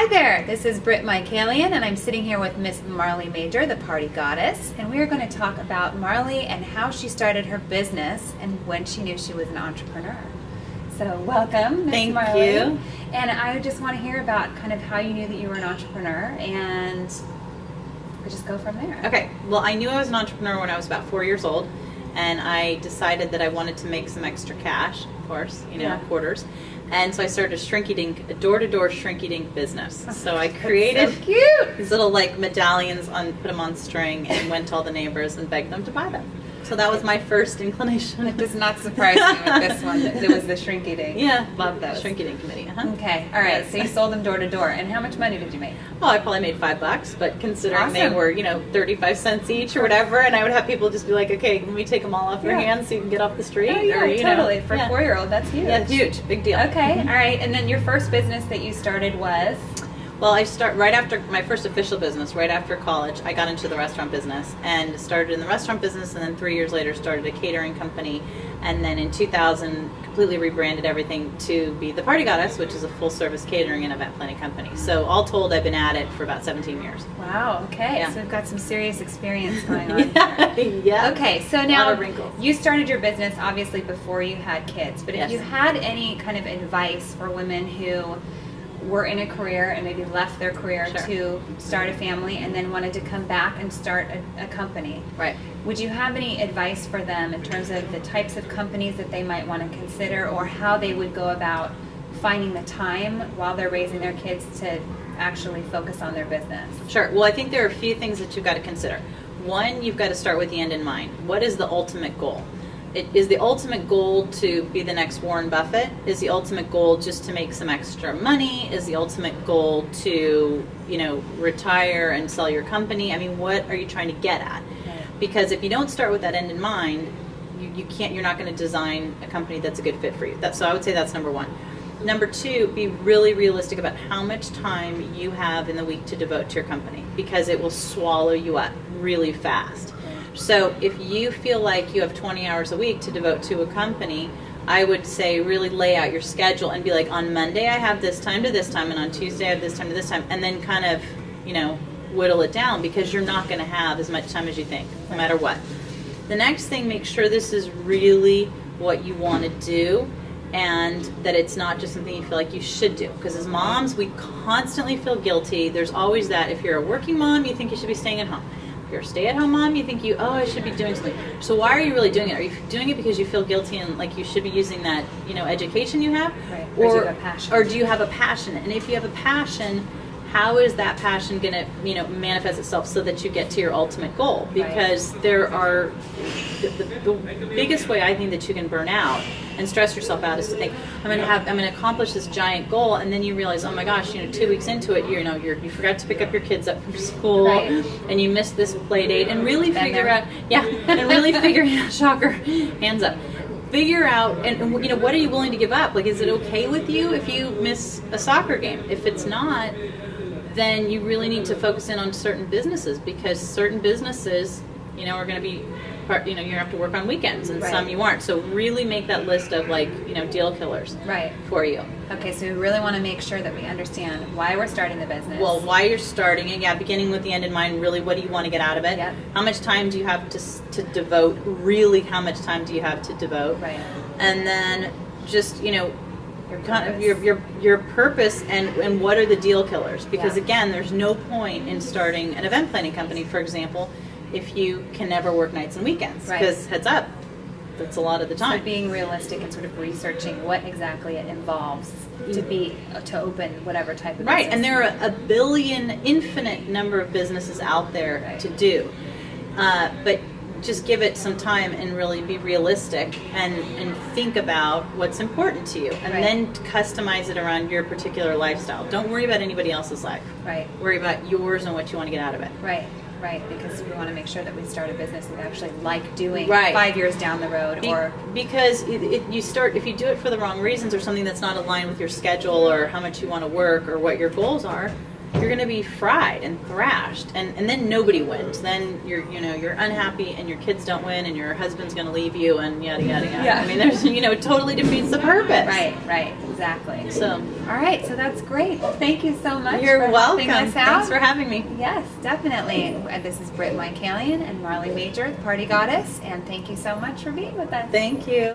Hi there, this is Britt Michaelian, and I'm sitting here with Miss Marley Majcher, the party goddess, and we are going to talk about Marley and how she started her business and when she knew she was an entrepreneur. So welcome, Miss Marley. Thank you. And I just want to hear about kind of how you knew that you were an entrepreneur, and we'll just go from there. Okay, well, I knew I was an entrepreneur when I was about 4 years old, and I decided that I wanted to make some extra cash, of course, quarters. And so I started a door-to-door shrinky-dink business. So I created so cute. These little medallions, put them on string, and went to all the neighbors and begged them to buy them. So that was my first inclination. It does not surprise me with this one. That it was the shrinky dink. Yeah, love those. Shrinky-dink committee. Uh-huh. Okay, all right. Yes. So you sold them door to door, and how much money did you make? Well, I probably made $5, but considering Awesome. they were 35 cents each or whatever, and I would have people just be like, "Okay, can we take them all off your hands so you can get off the street?" Oh, yeah, or, totally. For a 4-year-old, that's huge. Yeah, huge, big deal. Okay, all right. And then your first business that you started was? Well, I start right after my first official business, right after college. I got into the restaurant business and started in the restaurant business, and then 3 years later started a catering company, and then in 2000 completely rebranded everything to be the Party Goddess, which is a full-service catering and event planning company. So all told, I've been at it for about 17 years. Wow. Okay. Yeah. So we've got some serious experience going on. Yeah. Okay. So A lot now of wrinkles. you started your business obviously before you had kids, but if Yes. you had any kind of advice for women who were in a career and maybe left their career Sure. to start a family and then wanted to come back and start a company, Right. would you have any advice for them in terms of the types of companies that they might want to consider, or how they would go about finding the time while they're raising their kids to actually focus on their business? Sure. Well, I think there are a few things that you've got to consider. One, you've got to start with the end in mind. What is the ultimate goal? Is the ultimate goal to be the next Warren Buffett? Is the ultimate goal just to make some extra money? Is the ultimate goal to, retire and sell your company? I mean, what are you trying to get at? Right. Because if you don't start with that end in mind, you're not going to design a company that's a good fit for you. So I would say that's number one. Number two, be really realistic about how much time you have in the week to devote to your company, because it will swallow you up really fast. So if you feel like you have 20 hours a week to devote to a company, I would say really lay out your schedule and be like, on Monday I have this time to this time, and on Tuesday I have this time to this time, and then kind of, whittle it down, because you're not going to have as much time as you think, no matter what. The next thing, make sure this is really what you want to do, and that it's not just something you feel like you should do. Because as moms, we constantly feel guilty. There's always that. If you're a working mom, you think you should be staying at home. If you're a stay-at-home mom, you think I should be doing something. So why are you really doing it? Are you doing it because you feel guilty and like you should be using that, education you have? Right. Or do you have a passion? Or do you have a passion? And if you have a passion, how is that passion going to, manifest itself so that you get to your ultimate goal? Because there are, the biggest way I think that you can burn out and stress yourself out is to think, I'm going to accomplish this giant goal, and then you realize, oh my gosh, 2 weeks into it, you forgot to pick up your kids up from school, Right. and you missed this play date, and really figure out, shocker, hands up. Figure out, and what are you willing to give up? Like, is it okay with you if you miss a soccer game? If it's not, then you really need to focus in on certain businesses, because certain businesses, are going to be, you have to work on weekends, and Right. some you aren't. So really make that list of deal killers Right. for you. Okay, so we really want to make sure that we understand why we're starting the business. Well, why you're starting it, beginning with the end in mind. Really, what do you want to get out of it? Yep. How much time do you have to devote? Really, how much time do you have to devote? Right. And then just kind of purpose. your purpose and what are the deal killers? Because Yeah. again, there's no point in starting an event planning company, for example, if you can never work nights and weekends. Right. Because heads up, that's a lot of the So time. being realistic and sort of researching what exactly it involves to open whatever type of Right, business. and there are a billion, infinite number of businesses out there Right. to do. But just give it some time and really be realistic and think about what's important to you, and Right. then customize it around your particular lifestyle. Don't worry about anybody else's life. Right. Worry about yours and what you want to get out of it. Right. Because we want to make sure that we start a business that we actually like doing Right. 5 years down the road, or Because if you do it for the wrong reasons, or something that's not aligned with your schedule or how much you want to work or what your goals are, you're going to be fried and thrashed, and then nobody wins. Then you're unhappy, and your kids don't win, and your husband's going to leave you, and yada yada yada. Yeah. I mean, there's it totally defeats the purpose. Right, exactly. So, all right, so that's great. Well, thank you so much. You're for welcome. helping us out. Thanks for having me. Yes, definitely. This is Britt Michaelian and Marley Majcher, the Party Goddess, and thank you so much for being with us. Thank you.